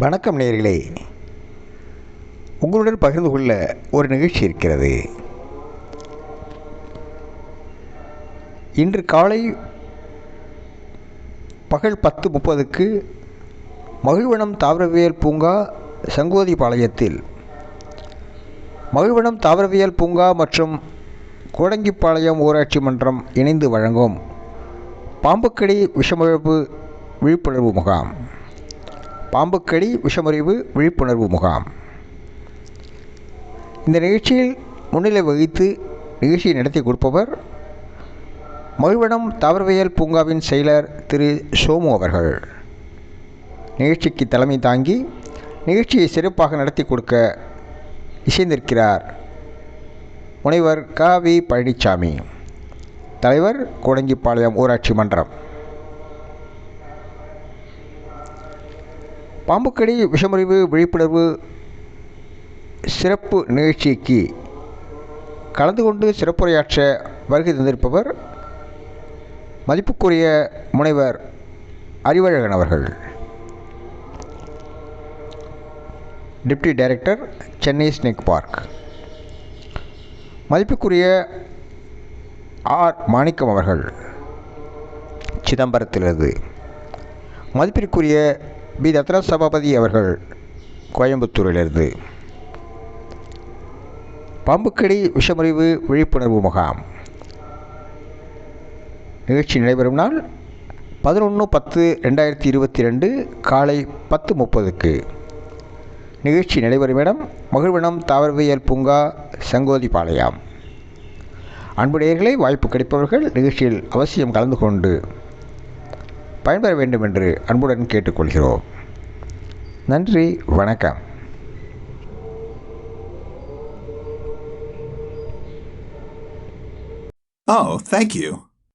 வணக்கம் நேயர்களே, உங்களுடன் பகிர்ந்து கொள்ள ஒரு நிகழ்ச்சி இருக்கிறது. இன்று காலை பகல் 10:30க்கு மகிழ்வனம் தாவரவியல் பூங்கா சங்கோதிபாளையத்தில் மகிழ்வனம் தாவரவியல் பூங்கா மற்றும் கோடங்கிப்பாளையம் ஊராட்சி மன்றம் இணைந்து வழங்கும் பாம்புக்கடி விஷமுறிவு விழிப்புணர்வு முகாம். பாம்புக்கடி விஷமுறிவு விழிப்புணர்வு முகாம். இந்த நிகழ்ச்சியில் முன்னிலை வகித்து நிகழ்ச்சியை நடத்தி கொடுப்பவர் மகிழ்வனம் தாவரவியல் பூங்காவின் செயலர் திரு சோமு அவர்கள். நிகழ்ச்சிக்கு தலைமை தாங்கி நிகழ்ச்சியை சிறப்பாக நடத்தி கொடுக்க இசைந்திருக்கிறார் முனைவர் க.வி. பழனிசாமி, தலைவர் கோடங்கிப்பாளையம் ஊராட்சி மன்றம். பாம்புக்கடி விஷமுறிவு விழிப்புணர்வு சிறப்பு நிகழ்ச்சிக்கு கலந்து கொண்டு சிறப்புரையாற்ற வருகை தந்திருப்பவர் மதிப்புக்குரிய முனைவர் அறிவழகன் அவர்கள், deputy director, Chennai snake park. மதிப்புக்குரிய ஆர். மாணிக்கம் அவர்கள், சிதம்பரத்திலிருந்து. மதிப்பிற்குரிய பி. ரத்ன சபாபதி அவர்கள், கோயம்புத்தூரிலிருந்து. பாம்புக்கடி விஷமுறிவு விழிப்புணர்வு முகாம் நிகழ்ச்சி நடைபெறும் நாள் 11/10/2022 காலை 10:30க்கு. நிகழ்ச்சி நடைபெறும் இடம் மகிழ்வனம் தாவரவியல் பூங்கா சங்கோதிபாளையம். அன்புடையர்களை, வாய்ப்பு கிடைப்பவர்கள் நிகழ்ச்சியில் அவசியம் கலந்து கொண்டு பயன்பெற வேண்டும் என்று அன்புடன் கேட்டுக்கொள்கிறோம். நன்றி, வணக்கம். Oh, thank you.